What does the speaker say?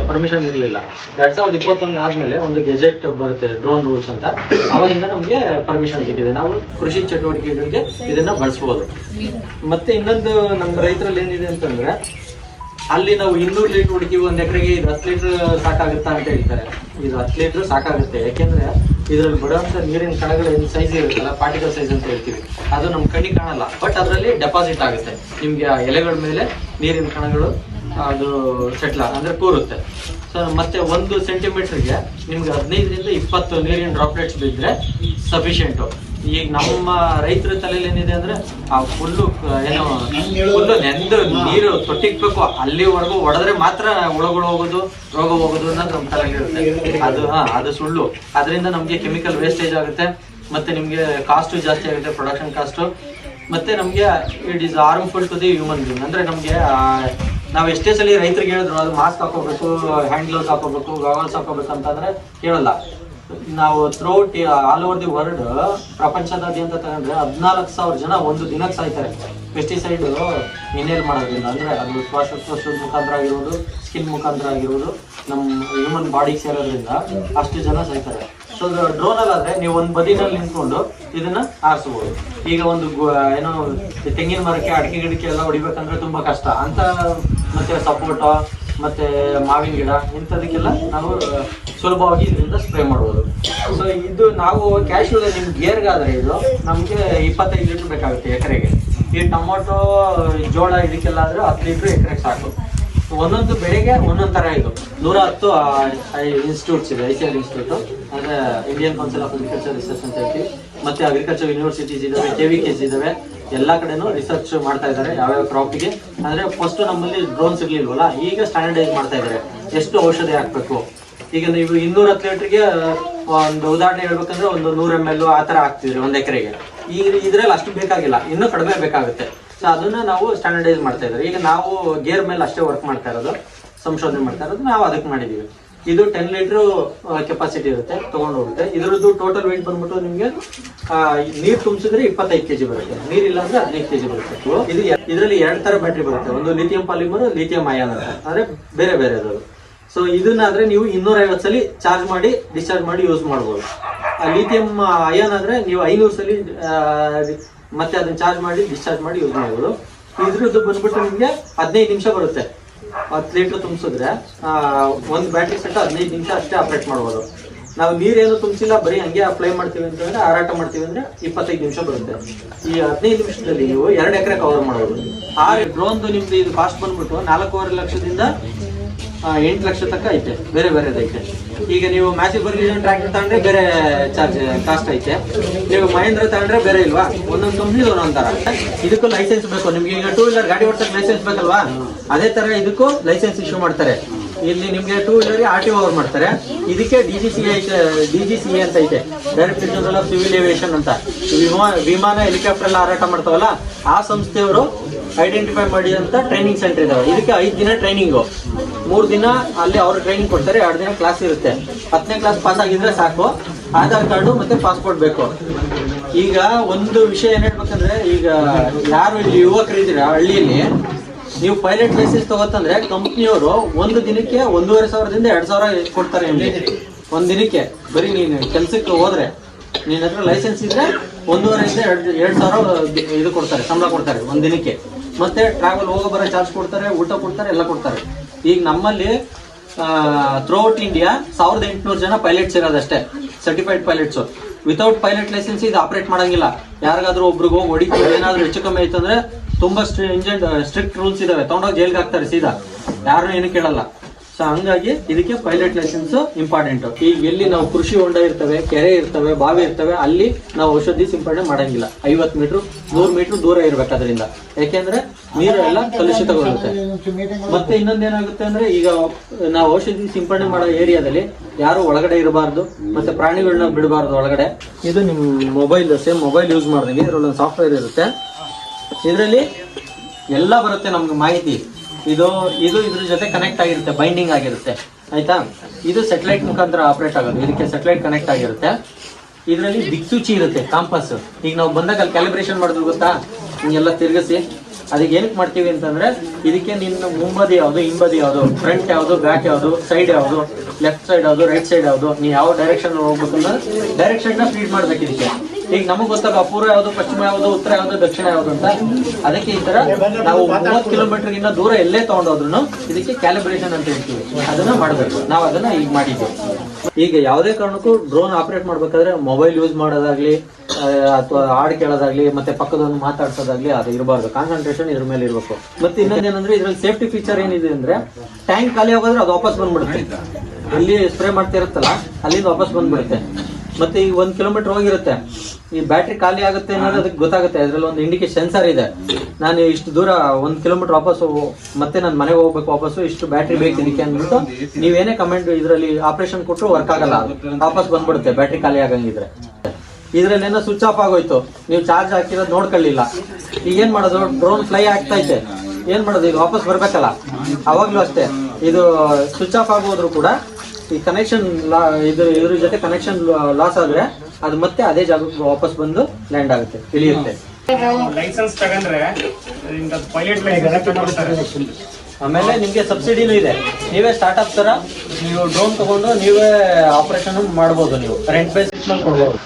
Permission ಇರಲಿಲ್ಲ. 2021 ಆದ್ಮೇಲೆ ಒಂದು ಗೆಜೆಟ್ ಬರುತ್ತೆ, ಡ್ರೋನ್ ರೂಲ್ಸ್ ಅಂತ, ಅವಾಗಿಂದ ನಮಗೆ ಪರ್ಮಿಷನ್ ಸಿಕ್ಕಿದೆ. ನಾವು ಕೃಷಿ ಚಟುವಟಿಕೆಗಳಿಗೆ ಇದನ್ನ ಬಳಸಬಹುದು. ಮತ್ತೆ ಇನ್ನೊಂದು ನಮ್ಮ ರೈತರಲ್ಲಿ ಏನಿದೆ ಅಂತಂದ್ರೆ, ಅಲ್ಲಿ ನಾವು 200 ಲೀಟರ್ ಹುಡುಕಿ ಒಂದ್ ಎಕರೆಗೆ ಇದು 10 ಲೀಟರ್ ಸಾಕಾಗುತ್ತಾ ಅಂತ ಹೇಳ್ತಾರೆ. ಇದು 10 ಲೀಟರ್ ಸಾಕಾಗುತ್ತೆ, ಯಾಕೆಂದ್ರೆ ಇದ್ರಲ್ಲಿ ಬರುವಂತ ನೀರಿನ ಕಣಗಳ ಏನ್ ಸೈಜ್ ಇರುತ್ತಲ್ಲ, ಪಾರ್ಟಿಕಲ್ ಸೈಜ್ ಅಂತ ಹೇಳ್ತೀವಿ, ಅದು ನಮ್ ಕಣ್ಣಿಗೆ ಕಾಣಲ್ಲ, ಬಟ್ ಅದರಲ್ಲಿ ಡೆಪಾಸಿಟ್ ಆಗುತ್ತೆ. ನಿಮ್ಗೆ ಆ ಎಲೆಗಳ ಮೇಲೆ ನೀರಿನ ಕಣಗಳು ಅದು ಸೆಟ್ಲ ಅಂದ್ರೆ ಕೂರುತ್ತೆ. ಸೊ ಮತ್ತೆ 1 ಸೆಂಟಿಮೀಟರ್ಗೆ ನಿಮ್ಗೆ 15ರಿಂದ 20 ನೀರಿನ ಡ್ರಾಪ್ಲೆಟ್ಸ್ ಬಿದ್ದರೆ ಸಫಿಶಿಯೆಂಟು. ಈಗ ನಮ್ಮ ರೈತರ ತಲೆಯಲ್ಲಿ ಏನಿದೆ ಅಂದ್ರೆ, ಆ ಫುಲ್ಲು ನೆಂದು ನೀರು ತೊಟ್ಟಿಕ್ಬೇಕು, ಅಲ್ಲಿವರೆಗೂ ಹೊಡೆದ್ರೆ ಮಾತ್ರ ಹುಳಗಳು ಹೋಗೋದು, ರೋಗ ಹೋಗೋದು ಅನ್ನೋದು ನಮ್ಮ ತಲೆಯಲ್ಲಿ ಇರುತ್ತೆ. ಅದು ಸುಳ್ಳು. ಅದರಿಂದ ನಮ್ಗೆ ಕೆಮಿಕಲ್ ವೇಸ್ಟೇಜ್ ಆಗುತ್ತೆ, ಮತ್ತೆ ನಿಮ್ಗೆ ಕಾಸ್ಟು ಜಾಸ್ತಿ ಆಗುತ್ತೆ, ಪ್ರೊಡಕ್ಷನ್ ಕಾಸ್ಟು. ಮತ್ತೆ ನಮ್ಗೆ it is harmful to the human being. ಅಂದ್ರೆ ನಮ್ಗೆ ನಾವು ಎಷ್ಟೇ ಸಲ ರೈತರಿಗೆ ಹೇಳಿದ್ರು ಅದು ಮಾಸ್ಕ್ ಹಾಕೋಬೇಕು, ಹ್ಯಾಂಡ್ ಗ್ಲೌಸ್ ಹಾಕೋಬೇಕು, ಗಾಗಲ್ಸ್ ಹಾಕೋಬೇಕು ಅಂತಂದ್ರೆ ಕೇಳಲ್ಲ. ನಾವು throughout all over the world, ಪ್ರಪಂಚದಾದ್ಯಂತ ತಗೊಂಡ್ರೆ 14,000 ಜನ ಒಂದು ದಿನಕ್ಕೆ ಸಾಯ್ತಾರೆ ಪೆಸ್ಟಿಸೈಡ್ ಇನ್ಹೇಲ್ ಮಾಡೋದ್ರಿಂದ. ಅಂದ್ರೆ ಅದು ಶ್ವಾಸೋಚ್ಛ್ವಾಸದ ಮುಖಾಂತರ ಆಗಿರೋದು, ಸ್ಕಿನ್ ಮುಖಾಂತರ ಆಗಿರೋದು, ನಮ್ಮ ಹ್ಯೂಮನ್ ಬಾಡಿಗೆ ಸೇರೋದ್ರಿಂದ ಅಷ್ಟು ಜನ ಸಾಯ್ತಾರೆ. ಸೊ ಡ್ರೋನ್ ಅಲ್ಲಾದ್ರೆ ನೀವು ಒಂದು ಬದಿನಲ್ಲಿ ನಿಂತ್ಕೊಂಡು ಇದನ್ನ ಆರಿಸಬಹುದು. ಈಗ ಒಂದು ಏನೋ ತೆಂಗಿನ ಮರಕ್ಕೆ, ಅಡಿಕೆ ಗಿಡಕ್ಕೆ ಎಲ್ಲ ಹೊಡಿಬೇಕಂದ್ರೆ ತುಂಬಾ ಕಷ್ಟ ಅಂತ. ಮತ್ತೆ ಸಪೋಟ ಮತ್ತೆ ಮಾವಿನ ಗಿಡ ಇಂಥದಕ್ಕೆಲ್ಲ ನಾವು ಸುಲಭವಾಗಿ ಇದರಿಂದ ಸ್ಪ್ರೇ ಮಾಡ್ಬೋದು. ಸೊ ಇದು ನಾವು ಕ್ಯಾಶುವಲ್ ನಿಮ್ ಗೇರ್ಗಾದ್ರೆ ಇದು ನಮ್ಗೆ 25 ಲೀಟರ್ ಬೇಕಾಗುತ್ತೆ ಎಕರೆಗೆ. ಈ ಟೊಮೊಟೊ, ಜೋಳ ಇದಕ್ಕೆಲ್ಲ ಆದ್ರೆ 10 ಲೀಟರ್ ಎಕರೆಗೆ ಸಾಕು. ಒಂದೊಂದು ಬೆಳೆಗೆ ಒಂದೊಂದು ತರ ಇದು. 110 ಇನ್ಸ್ಟಿಟ್ಯೂಟ್ಸ್ ಇದೆ, ICAR ಇನ್ಸ್ಟಿಟ್ಯೂಟ್ ಅಂದ್ರೆ Indian council of agriculture research ಅಂತ ಹೇಳ್ತೀವಿ. ಮತ್ತೆ ಅಗ್ರಿಕಲ್ಚರ್ ಯೂನಿವರ್ಸಿಟೀಸ್ ಇದಾವೆ, KVKs ಇದಾವೆ, ಎಲ್ಲಾ ಕಡೆನೂ ರಿಸರ್ಚ್ ಮಾಡ್ತಾ ಇದ್ದಾರೆ ಯಾವ್ಯಾವ ಕ್ರಾಪ್ಗೆ. ಅಂದ್ರೆ ಫಸ್ಟ್ ನಮ್ಮಲ್ಲಿ ಡ್ರೋನ್ಸ್ ಇರ್ಲಿಲ್ವಲ್ಲ, ಈಗ ಸ್ಟ್ಯಾಂಡರ್ಡೈಸ್ ಮಾಡ್ತಾ ಇದ್ದಾರೆ ಎಷ್ಟು ಔಷಧಿ ಹಾಕ್ಬೇಕು. ಈಗ ನೀವು 210 ಲೀಟರ್ಗೆ ಒಂದು ಉದಾಹರಣೆ ಹೇಳ್ಬೇಕಂದ್ರೆ ಒಂದು 100 ml ಆ ತರ ಹಾಕ್ತಿದ್ರಿ ಒಂದ್ ಎಕರೆಗೆ. ಈಗ ಇದ್ರಲ್ಲಿ ಅಷ್ಟು ಬೇಕಾಗಿಲ್ಲ, ಇನ್ನೂ ಕಡಿಮೆ ಬೇಕಾಗುತ್ತೆ. ಸೊ ಅದನ್ನ ನಾವು ಸ್ಟ್ಯಾಂಡರ್ಡೈಸ್ ಮಾಡ್ತಾ ಇದ್ದಾರೆ. ಈಗ ನಾವು ಗೇರ್ ಮೇಲೆ ಅಷ್ಟೇ ವರ್ಕ್ ಮಾಡ್ತಾ ಇರೋದು, ಸಂಶೋಧನೆ ಮಾಡ್ತಾ ಇರೋದು, ನಾವು ಅದಕ್ಕೆ ಮಾಡಿದೀವಿ. ಇದು 10 ಲೀಟರ್ ಕೆಪಾಸಿಟಿ ಇರುತ್ತೆ, ತಗೊಂಡು ಹೋಗುತ್ತೆ. ಇದ್ರದ್ದು ಟೋಟಲ್ ವೆಯ್ಟ್ ಬಂದ್ಬಿಟ್ಟು ನಿಮ್ಗೆ ನೀರ್ ತುಂಬಿಸಿದ್ರೆ 25 kg ಬರುತ್ತೆ, ನೀರಿಲ್ಲ ಅಂದ್ರೆ 15 kg ಬರುತ್ತೆ. ಇದು ಇದರಲ್ಲಿ 2 ತರ ಬ್ಯಾಟ್ರಿ ಬರುತ್ತೆ, ಒಂದು ಲಿಥಿಯಂ ಪಾಲಿಮರ್, ಲಿಥಿಯಂ ಅಯಾನ್ ಅಂತ, ಅಂದ್ರೆ ಬೇರೆ ಬೇರೆ ಇರೋದು. ಸೊ ಇದನ್ನಾದ್ರೆ ನೀವು 250 ಸಲ ಚಾರ್ಜ್ ಮಾಡಿ ಡಿಸ್ಚಾರ್ಜ್ ಮಾಡಿ ಯೂಸ್ ಮಾಡ್ಬೋದು. ಲಿಥಿಯಂ ಅಯಾನ್ ಆದ್ರೆ ನೀವು 500 ಸಲ ಮತ್ತೆ ಅದನ್ನ ಚಾರ್ಜ್ ಮಾಡಿ ಡಿಸ್ಚಾರ್ಜ್ ಮಾಡಿ ಯೂಸ್ ಮಾಡ್ಬೋದು. ಇದ್ರದ್ದು ಬಂದ್ಬಿಟ್ಟು ನಿಮ್ಗೆ 15 ನಿಮಿಷ ಬರುತ್ತೆ. 10 ಲೀಟರ್ ತುಂಬಿಸಿದ್ರೆ ಒಂದು ಬ್ಯಾಟ್ರಿ ಸೆಟ್ 15 ನಿಮಿಷ ಅಷ್ಟೇ ಆಪರೇಟ್ ಮಾಡ್ಬೋದು. ನಾವು ನೀರೇನು ತುಂಬಿಸಿಲ್ಲ, ಬರೀ ಹಂಗೆ ಅಪ್ಲೈ ಮಾಡ್ತೀವಿ ಅಂತಂದ್ರೆ, ಹಾರಾಟ ಮಾಡ್ತೀವಿ ಅಂದ್ರೆ 25 ನಿಮಿಷ ಬರುತ್ತೆ. ಈ 15 ನಿಮಿಷದಲ್ಲಿ ನೀವು 2 ಎಕರೆ ಕವರ್ ಮಾಡ್ಬೋದು. ಡ್ರೋನ್ದು ನಿಮ್ದು ಇದು ಕಾಸ್ಟ್ ಬಂದ್ಬಿಟ್ಟು 4.5 ಲಕ್ಷದಿಂದ 8 ಲಕ್ಷ ತನಕ ಐತೆ, ಬೇರೆ ಬೇರೆದೈತೆ. ಈಗ ನೀವು ಮ್ಯಾಸಿವ್ ಫರ್ಗ್ಯೂಷನ್ ಟ್ರ್ಯಾಕ್ಟರ್ ತಗೊಂಡ್ರೆ ಬೇರೆ ಚಾರ್ಜ್ ಕಾಸ್ಟ್ ಐತೆ, ನೀವು ಮಹೇಂದ್ರ ತಗೊಂಡ್ರೆ ಬೇರೆ ಇಲ್ವಾ. ಒಂದೊಂದು ಕಂಪ್ನಿ ಒಂದೊಂದ್ ತರ. ಇದಕ್ಕೂ ಲೈಸೆನ್ಸ್ ಬೇಕು ನಿಮ್ಗೆ. ಈಗ 2 ವೀಲರ್ ಗಾಡಿ ಓಡಿಸೋಕೆ ಲೈಸೆನ್ಸ್ ಬೇಕಲ್ವಾ, ಅದೇ ತರ ಇದಕ್ಕೂ ಲೈಸೆನ್ಸ್ ಇಶ್ಯೂ ಮಾಡ್ತಾರೆ. ಇಲ್ಲಿ ನಿಮ್ಗೆ 2 ವೀಲರ್ RTO ಅವ್ರು ಮಾಡ್ತಾರೆ. ಇದಕ್ಕೆ DGCA ಅಂತ ಐತೆ, director general of civil aviation ಅಂತ. ವಿಮಾನ ಹೆಲಿಕಾಪ್ಟರ್ ಎಲ್ಲ ಹಾರಾಟ ಮಾಡ್ತಾವಲ್ಲ, ಆ ಸಂಸ್ಥೆಯವರು ಐಡೆಂಟಿಫೈ ಮಾಡಿ ಅಂತ ಟ್ರೈನಿಂಗ್ ಸೆಂಟರ್ ಇದಾವೆ. ಇದಕ್ಕೆ 5 ದಿನ ಟ್ರೈನಿಂಗು, 3 ದಿನ ಅಲ್ಲಿ ಅವ್ರು ಟ್ರೈನಿಂಗ್ ಕೊಡ್ತಾರೆ, 2 ದಿನ ಕ್ಲಾಸ್ ಇರುತ್ತೆ. 10ನೇ ಕ್ಲಾಸ್ ಪಾಸ್ ಆಗಿದ್ರೆ ಸಾಕು, ಆಧಾರ್ ಕಾರ್ಡು ಮತ್ತೆ ಪಾಸ್ಪೋರ್ಟ್ ಬೇಕು. ಈಗ ಒಂದು ವಿಷಯ ಏನ್ ಹೇಳ್ಬೇಕಂದ್ರೆ, ಈಗ ಯಾರು ಇಲ್ಲಿ ಯುವಕರಿದ್ದೀರಾ ಹಳ್ಳಿಯಲ್ಲಿ, ನೀವು ಪೈಲಟ್ ಲೈಸೆನ್ಸ್ ತಗೋತಂದ್ರೆ ಕಂಪ್ನಿಯವರು ಒಂದು ದಿನಕ್ಕೆ 1,500ದಿಂದ 2,000 ಕೊಡ್ತಾರೆ ನಿಮ್ಗೆ. ಒಂದ್ ದಿನಕ್ಕೆ ಬರೀ ನೀನು ಕೆಲ್ಸಕ್ಕೆ ಹೋದ್ರೆ, ನಿನ್ನ ಹತ್ರ ಲೈಸೆನ್ಸ್ ಇದ್ರೆ 1,500ರಿಂದ 2,000 ಇದು ಕೊಡ್ತಾರೆ, ಸಂಬಳ ಕೊಡ್ತಾರೆ ಒಂದ್ ದಿನಕ್ಕೆ. ಮತ್ತೆ ಟ್ರಾವೆಲ್ ಹೋಗೋ ಬರೋ ಚಾರ್ಜ್ ಕೊಡ್ತಾರೆ, ಊಟ ಕೊಡ್ತಾರೆ, ಎಲ್ಲ ಕೊಡ್ತಾರೆ. ಈಗ ನಮ್ಮಲ್ಲಿ ಥ್ರೂಔಟ್ ಇಂಡಿಯಾ 1,800 ಜನ ಪೈಲಟ್ಸ್ ಇರೋದಷ್ಟೇ, certified pilots. Without pilot licence ಇದು ಆಪರೇಟ್ ಮಾಡಂಗಿಲ್ಲ. ಯಾರಿಗಾದ್ರೂ ಒಬ್ರಿಗೆ ಹೋಗಿ ಹೊಡಿತೀವಿ, ಏನಾದ್ರು ಹೆಚ್ಚು ಕಮ್ಮಿ ಆಯ್ತಂದ್ರೆ ತುಂಬಾ ಸ್ಟ್ರಿಕ್ಟ್ ರೂಲ್ಸ್ ಇದಾವೆ, ತಗೊಂಡೋಗಿ ಜೈಲ್ಗೆ ಹಾಕ್ತಾರೆ ಸೀದಾ, ಯಾರು ಏನು ಕೇಳಲ್ಲ. ಸೊ ಹಂಗಾಗಿ ಇದಕ್ಕೆ ಪೈಲಟ್ ಲೈಸೆನ್ಸ್ ಇಂಪಾರ್ಟೆಂಟ್. ಈಗ ಎಲ್ಲಿ ನಾವು ಕೃಷಿ ಹೊಂಡ ಇರ್ತವೆ, ಕೆರೆ ಇರ್ತವೆ, ಬಾವಿ ಇರ್ತವೆ, ಅಲ್ಲಿ ನಾವು ಔಷಧಿ ಸಿಂಪಡಣೆ ಮಾಡಂಗಿಲ್ಲ. 50 ಮೀಟರ್ 100 ಮೀಟರ್ ದೂರ ಇರ್ಬೇಕು ಅದರಿಂದ, ಯಾಕೆಂದ್ರೆ ನೀರು ಎಲ್ಲ ಕಲುಷಿತಗೊಳ್ಳುತ್ತೆ. ಮತ್ತೆ ಇನ್ನೊಂದೇನಾಗುತ್ತೆ ಅಂದ್ರೆ, ಈಗ ನಾವು ಔಷಧಿ ಸಿಂಪಡಣೆ ಮಾಡೋ ಏರಿಯಾದಲ್ಲಿ ಯಾರು ಒಳಗಡೆ ಇರಬಾರ್ದು, ಮತ್ತೆ ಪ್ರಾಣಿಗಳನ್ನ ಬಿಡಬಾರ್ದು ಒಳಗಡೆ. ಇದು ನಿಮ್ ಮೊಬೈಲ್, ಸೇಮ್ ಮೊಬೈಲ್ ಯೂಸ್ ಮಾಡಿದಂಗೆ ಇದ್ರಲ್ಲಿ ಒಂದು ಸಾಫ್ಟ್ವೇರ್ ಇರುತ್ತೆ, ಇದರಲ್ಲಿ ಎಲ್ಲ ಬರುತ್ತೆ ನಮ್ಗೆ ಮಾಹಿತಿ. ಇದು ಇದ್ರ ಜೊತೆ ಕನೆಕ್ಟ್ ಆಗಿರುತ್ತೆ, ಬೈಂಡಿಂಗ್ ಆಗಿರುತ್ತೆ, ಆಯ್ತಾ. ಇದು ಸ್ಯಾಟಲೈಟ್ ಮುಖಾಂತರ ಆಪರೇಟ್ ಆಗೋದು, ಇದಕ್ಕೆ ಸ್ಯಾಟಲೈಟ್ ಕನೆಕ್ಟ್ ಆಗಿರುತ್ತೆ. ಇದರಲ್ಲಿ ದಿಕ್ಸೂಚಿ ಇರುತ್ತೆ, ಕಾಂಪಸ್. ಈಗ ನಾವು ಬಂದಾಗ ಅಲ್ಲಿ ಕ್ಯಾಲಿಬ್ರೇಷನ್ ಮಾಡಿದ್ರು ಗೊತ್ತಾ, ಹಿಂಗೆಲ್ಲ ತಿರುಗಿಸಿ ಅದಕ್ಕೆ ಏನಕ್ಕೆ ಮಾಡ್ತೀವಿ ಅಂತಂದ್ರೆ ಇದಕ್ಕೆ ನಿನ್ನ ಮುಂಬದಿ ಯಾವುದು, ಹಿಂಬದಿ ಯಾವುದು, ಫ್ರಂಟ್ ಯಾವುದು, ಬ್ಯಾಕ್ ಯಾವುದು, ಸೈಡ್ ಯಾವುದು, ಲೆಫ್ಟ್ ಸೈಡ್ ಯಾವುದು, ರೈಟ್ ಸೈಡ್ ಯಾವುದು, ನೀವು ಯಾವ ಡೈರೆಕ್ಷನ್ ಹೋಗ್ಬೇಕು ಅಂದ್ರೆ ಡೈರೆಕ್ಷನ್ ನ ಫೀಡ್ ಮಾಡ್ಬೇಕು ಇದಕ್ಕೆ. ಈಗ ನಮಗೆ ಗೊತ್ತಲ್ಲ ಪೂರ್ವ ಯಾವುದು, ಪಶ್ಚಿಮ ಯಾವುದು, ಉತ್ತರ ಯಾವುದು, ದಕ್ಷಿಣ ಯಾವುದು ಅಂತ. ಅದಕ್ಕೆ ಈ ತರ ನಾವು 30 ಕಿಲೋಮೀಟರ್ ಗಿನ್ನ ದೂರ ಎಲ್ಲೇ ತಗೊಂಡೋದ್ರು ಇದಕ್ಕೆ ಕ್ಯಾಲಿಬ್ರೇಷನ್ ಅಂತ ಹೇಳ್ತೀವಿ, ಅದನ್ನ ಮಾಡಬೇಕು. ನಾವು ಅದನ್ನ ಈಗ ಮಾಡಿದ್ದೀವಿ. ಈಗ ಯಾವುದೇ ಕಾರಣಕ್ಕೂ ಡ್ರೋನ್ ಆಪರೇಟ್ ಮಾಡ್ಬೇಕಾದ್ರೆ ಮೊಬೈಲ್ ಯೂಸ್ ಮಾಡೋದಾಗ್ಲಿ ಅಥವಾ ಹಾಡು ಕೇಳೋದಾಗ್ಲಿ ಮತ್ತೆ ಪಕ್ಕದೊಂದು ಮಾತಾಡ್ಸೋದಾಗ್ಲಿ ಅದು ಇರಬಾರ್ದು. ಕಾನ್ಸಂಟ್ರೇಷನ್ ಇದ್ರ ಮೇಲೆ ಇರಬೇಕು. ಮತ್ತೆ ಇನ್ನೊಂದೇನಂದ್ರೆ ಇದ್ರಲ್ಲಿ ಸೇಫ್ಟಿ ಫೀಚರ್ ಏನಿದೆ ಅಂದ್ರೆ ಟ್ಯಾಂಕ್ ಖಾಲಿ ಹೋಗೋದ್ರೆ ಅದು ವಾಪಸ್ ಬಂದ್ಬಿಡುತ್ತೆ. ಎಲ್ಲಿ ಸ್ಪ್ರೇ ಮಾಡ್ತಿರುತ್ತಲ್ಲ ಅಲ್ಲಿಂದ ವಾಪಸ್ ಬಂದ್ಬಿಡುತ್ತೆ. ಮತ್ತೆ ಈಗ 1 ಕಿಲೋಮೀಟರ್ ಹೋಗಿರುತ್ತೆ, ಈ ಬ್ಯಾಟ್ರಿ ಖಾಲಿ ಆಗುತ್ತೆ ಅನ್ನೋದು ಅದಕ್ಕೆ ಗೊತ್ತಾಗುತ್ತೆ. ಅದ್ರಲ್ಲಿ ಒಂದು ಇಂಡಿಕೇಶನ್ ಸೆನ್ಸರ್ ಇದೆ. ನಾನು ಇಷ್ಟು ದೂರ 1 ಕಿಲೋಮೀಟರ್ ವಾಪಸ್ ಮತ್ತೆ ನಾನು ಮನೆಗೆ ಹೋಗ್ಬೇಕು, ವಾಪಸ್ಸು ಇಷ್ಟು ಬ್ಯಾಟ್ರಿ ಬೇಕು ಇದಕ್ಕೆ ಅಂದ್ಬಿಟ್ಟು ನೀವೇನೇ ಕಮೆಂಟ್ ಇದರಲ್ಲಿ ಆಪರೇಷನ್ ಕೊಟ್ಟರು ವರ್ಕ್ ಆಗಲ್ಲ, ವಾಪಸ್ ಬಂದ್ಬಿಡುತ್ತೆ ಬ್ಯಾಟ್ರಿ ಖಾಲಿ ಆಗಂಗಿದ್ರೆ. ಇದ್ರಲ್ಲಿ ಏನೋ ಸ್ವಿಚ್ ಆಫ್ ಆಗೋಯ್ತು, ನೀವು ಚಾರ್ಜ್ ಹಾಕಿರೋದು ನೋಡ್ಕೊಳ್ಳಿಲ್ಲ, ಈಗ ಏನ್ ಮಾಡೋದು? ಡ್ರೋನ್ ಫ್ಲೈ ಆಗ್ತಾ ಐತೆ, ಏನ್ ಮಾಡೋದು? ಈಗ ವಾಪಸ್ ಬರ್ಬೇಕಲ್ಲ. ಅವಾಗ್ಲೂ ಅಷ್ಟೇ, ಇದು ಸ್ವಿಚ್ ಆಫ್ ಆಗೋದ್ರು ಕೂಡ ಈ ಕನೆಕ್ಷನ್ ಇದ್ರ ಜೊತೆ ಕನೆಕ್ಷನ್ ಲಾಸ್ ಆದ್ರೆ ಅದು ಮತ್ತೆ ಅದೇ ಜಾಗಕ್ಕೆ ವಾಪಸ್ ಬಂದು ಲ್ಯಾಂಡ್ ಆಗುತ್ತೆ, ಇಳಿಯುತ್ತೆ. ಲೈಸೆನ್ಸ್ ತಗೊಂಡ್ರೆ ಪೈಲಟ್ ಲೈಸೆನ್ಸ್. ಆಮೇಲೆ ನಿಮ್ಗೆ ಸಬ್ಸಿಡಿನೂ ಇದೆ. ನೀವೇ ಸ್ಟಾರ್ಟ್ ಅಪ್ ತರ ನೀವು ಡ್ರೋನ್ ತಗೊಂಡು ನೀವೇ ಆಪರೇಷನ್ ಮಾಡ್ಬೋದು. ನೀವು ರೆಂಟ್ ಬೇಸಿಸ್ ಮೇಲೆ ಕೊಡ್ಬೋದು.